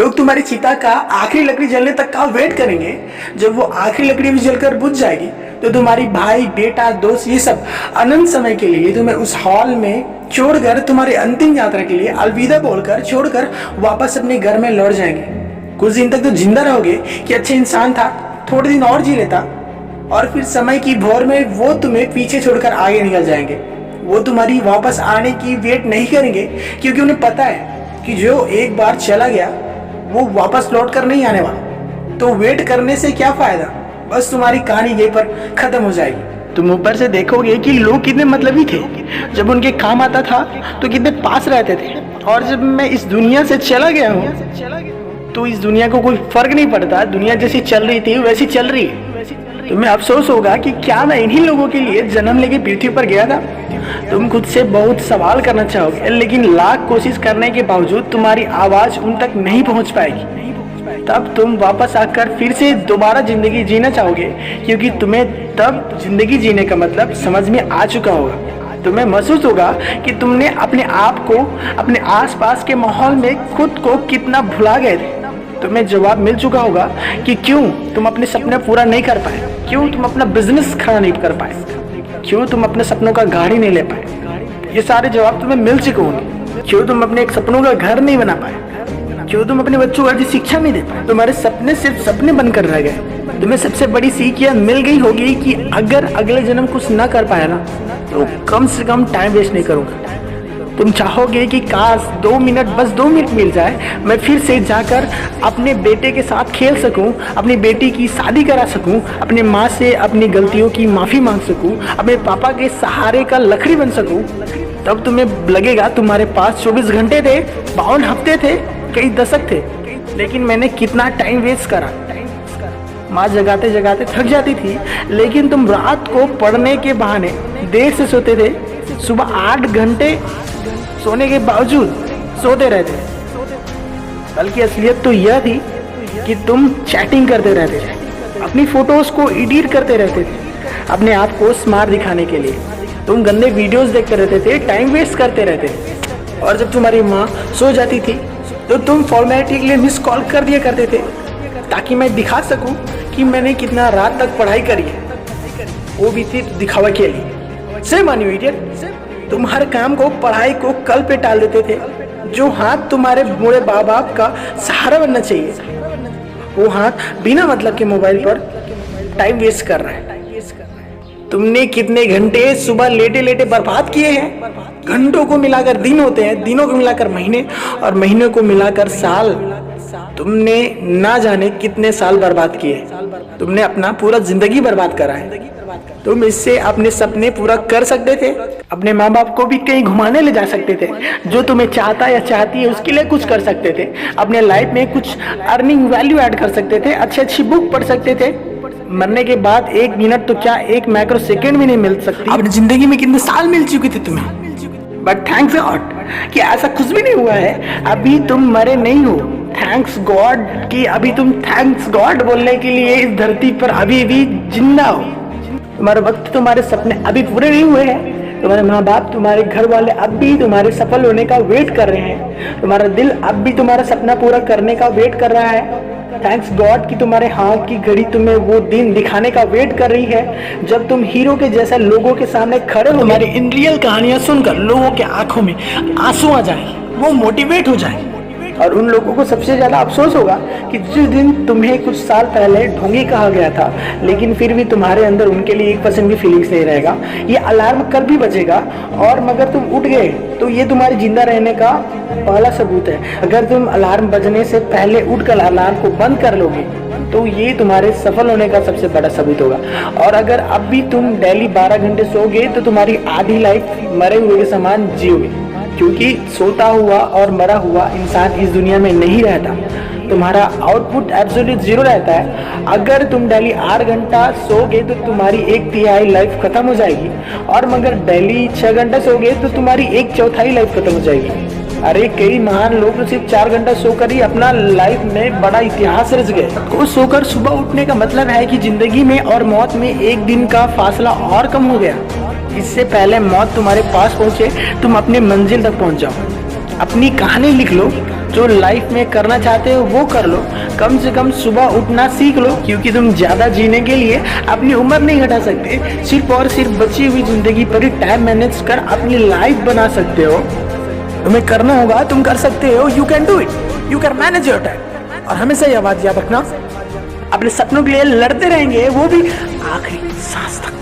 लोग तुम्हारी चिता का आखिरी लकड़ी जलने तक का वेट करेंगे। जब वो आखिरी लकड़ी भी जलकर बुझ जाएगी तो तुम्हारी भाई, बेटा, दोस्त, ये सब अनंत समय के लिए तुम्हें उस हॉल में छोड़कर, तुम्हारी अंतिम यात्रा के लिए अलविदा बोलकर छोड़कर वापस अपने घर में लौट जाएंगे। कुछ दिन तक तो जिंदा रहोगे कि अच्छा इंसान था, थोड़े दिन और जी लेता, और फिर समय की भौर में वो तुम्हें पीछे छोड़कर आगे निकल जाएंगे। वो तुम्हारी वापस आने की वेट नहीं करेंगे, क्योंकि उन्हें पता है कि जो एक बार चला गया वो वापस लौट कर नहीं आने वाला। तो वेट करने से क्या फायदा, बस तुम्हारी कहानी यहीं पर खत्म हो जाएगी। तुम ऊपर से देखोगे कि लोग कितने मतलबी थे, जब उनके काम आता था तो कितने पास रहते थे, और जब मैं इस दुनिया से चला गया हूँ तो इस दुनिया को कोई फर्क नहीं पड़ता। दुनिया जैसी चल रही थी वैसी चल रही है। तुम्हें अफसोस होगा कि क्या मैं इन्हीं लोगों के लिए जन्म लेके पृथ्वी पर गया था। तुम खुद से बहुत सवाल करना चाहोगे, लेकिन लाख कोशिश करने के बावजूद तुम्हारी आवाज उन तक नहीं पहुंच पाएगी। तब तुम वापस आकर फिर से दोबारा जिंदगी जीना चाहोगे, क्योंकि तुम्हें तब जिंदगी जीने का मतलब समझ में आ चुका होगा। तुम्हें महसूस होगा कि तुमने अपने आप को, अपने आसपास के माहौल में खुद को कितना भुला गए थे। तुम्हें जवाब मिल चुका होगा कि क्यों तुम अपने सपने पूरा नहीं कर पाए, क्यों तुम अपना बिजनेस खड़ा नहीं कर पाए, क्यों तुम अपने सपनों का गाड़ी नहीं ले पाए। ये सारे जवाब तुम्हें मिल चुके होंगे। क्यों तुम अपने एक सपनों का घर नहीं बना पाए, क्यों तुम अपने बच्चों को अच्छी शिक्षा नहीं दे पाए। तुम्हारे सपने सिर्फ सपने बनकर रह गए। तुम्हें सबसे बड़ी सीख यह मिल गई होगी कि अगर अगले जन्म कुछ ना कर पाया ना, तो कम से कम टाइम वेस्ट नहीं करूंगा। तुम चाहोगे कि काश 2 मिनट, बस 2 मिनट मिल जाए, मैं फिर से जाकर अपने बेटे के साथ खेल सकूं, अपनी बेटी की शादी करा सकूं, अपने माँ से अपनी गलतियों की माफ़ी मांग सकूं, अपने पापा के सहारे का लकड़ी बन सकूं। तब तुम्हें लगेगा तुम्हारे पास 24 घंटे थे, 52 हफ्ते थे, कई दशक थे, लेकिन मैंने कितना टाइम वेस्ट करा। माँ जगाते जगाते थक जाती थी, लेकिन तुम रात को पढ़ने के बहाने देर से सोते थे, सुबह 8 घंटे सोने के बावजूद सोते रहते। बल्कि असलियत तो यह थी कि तुम चैटिंग करते रहते थे, अपनी फोटोज को एडिट करते रहते थे अपने आप को स्मार्ट दिखाने के लिए। तुम गंदे वीडियोस देखते रहते थे, टाइम वेस्ट करते रहते थे, और जब तुम्हारी माँ सो जाती थी तो तुम फॉर्मेलिटी के लिए मिस कॉल कर दिया करते थे, ताकि मैं दिखा सकूं कि मैंने कितना रात तक पढ़ाई करी है, वो भी थी दिखावा के लिए। सेम मानियो इडियट, तुम हर काम को, पढ़ाई को कल पे टाल देते थे। जो हाथ तुम्हारे बूढ़े माँ बाप का सहारा बनना चाहिए, वो हाथ बिना मतलब के मोबाइल पर टाइम वेस्ट कर रहा है। तुमने कितने घंटे सुबह लेटे लेटे बर्बाद किए हैं। घंटों को मिलाकर दिन होते हैं, दिनों को मिलाकर महीने, और महीनों को मिलाकर साल। तुमने ना जाने कितने साल बर्बाद किए। तुमने अपना पूरा जिंदगी बर्बाद करा है। तुम इससे अपने सपने पूरा कर सकते थे, अपने माँ बाप को भी कहीं घुमाने ले जा सकते थे, जो तुम्हें चाहता या चाहती है उसके लिए कुछ कर सकते थे, अपने लाइफ में कुछ अर्निंग वैल्यू ऐड कर सकते थे, अच्छी बुक पढ़ सकते थे। मरने के बाद 1 मिनट तो क्या 1 माइक्रो सेकेंड भी नहीं मिल सकती। अपनी जिंदगी में कितने साल मिल चुके थे तुम्हें, बट थैंक्स गॉड कि ऐसा कुछ भी नहीं हुआ है। अभी तुम मरे नहीं हो। थैंक्स गॉड कि अभी तुम थैंक्स गॉड बोलने के लिए इस धरती पर अभी भी जिंदा हो। तुम्हारा वक्त, तुम्हारे सपने अभी पूरे नहीं हुए हैं। तुम्हारे माँ बाप, तुम्हारे घर वाले अब भी तुम्हारे सफल होने का वेट कर रहे हैं। तुम्हारा दिल अब भी तुम्हारा सपना पूरा करने का वेट कर रहा है। थैंक्स गॉड कि तुम्हारे हाथ की घड़ी तुम्हें वो दिन दिखाने का वेट कर रही है, जब तुम हीरो के जैसे लोगों के सामने खड़े हो। तुम्हारी इन रियल कहानियां सुनकर लोगों के आंखों में आंसू आ जाए, वो मोटिवेट हो जाए। और उन लोगों को सबसे ज्यादा अफसोस होगा कि जिस दिन तुम्हें कुछ साल पहले ढोंगी कहा गया था, लेकिन फिर भी तुम्हारे अंदर उनके लिए 1% भी फीलिंग्स नहीं रहेगा। ये अलार्म कल भी बजेगा, और मगर तुम उठ गए तो ये तुम्हारे जिंदा रहने का पहला सबूत है। अगर तुम अलार्म बजने से पहले उठकर अलार्म को बंद कर लोगे तो ये तुम्हारे सफल होने का सबसे बड़ा सबूत होगा। और अगर अब भी तुम डेली 12 घंटे सोओगे तो तुम्हारी आधी लाइफ मरे हुए के समान जियोगे, क्योंकि सोता हुआ और मरा हुआ इंसान इस दुनिया में नहीं रहता। तुम्हारा आउटपुट एब्सोल्यूट 0 रहता है। अगर तुम डेली 8 घंटा सोओगे तो तुम्हारी 1/3 लाइफ खत्म हो जाएगी, और मगर डेली 6 घंटा सोओगे तो तुम्हारी 1/4 लाइफ खत्म हो जाएगी। अरे कई महान लोग तो सिर्फ 4 घंटा सोकर ही अपना लाइफ में बड़ा इतिहास रच गए। को सोकर सुबह उठने का मतलब है कि जिंदगी में और मौत में 1 दिन का फासला और कम हो गया। इससे पहले मौत तुम्हारे पास पहुंचे, तुम अपने मंजिल तक पहुंच जाओ। अपनी कहानी लिख लो, जो लाइफ में करना चाहते हो वो कर लो। कम से कम सुबह उठना सीख लो, क्योंकि तुम ज्यादा जीने के लिए अपनी उम्र नहीं घटा सकते। सिर्फ और सिर्फ बची हुई जिंदगी पर ही टाइम मैनेज कर अपनी लाइफ बना सकते हो। तुम्हें करना होगा, तुम कर सकते हो। You can do it, you can manage your time. और हमेशा यह बात याद रखना, अपने सपनों के लिए लड़ते रहेंगे, वो भी आखिरी सांस तक।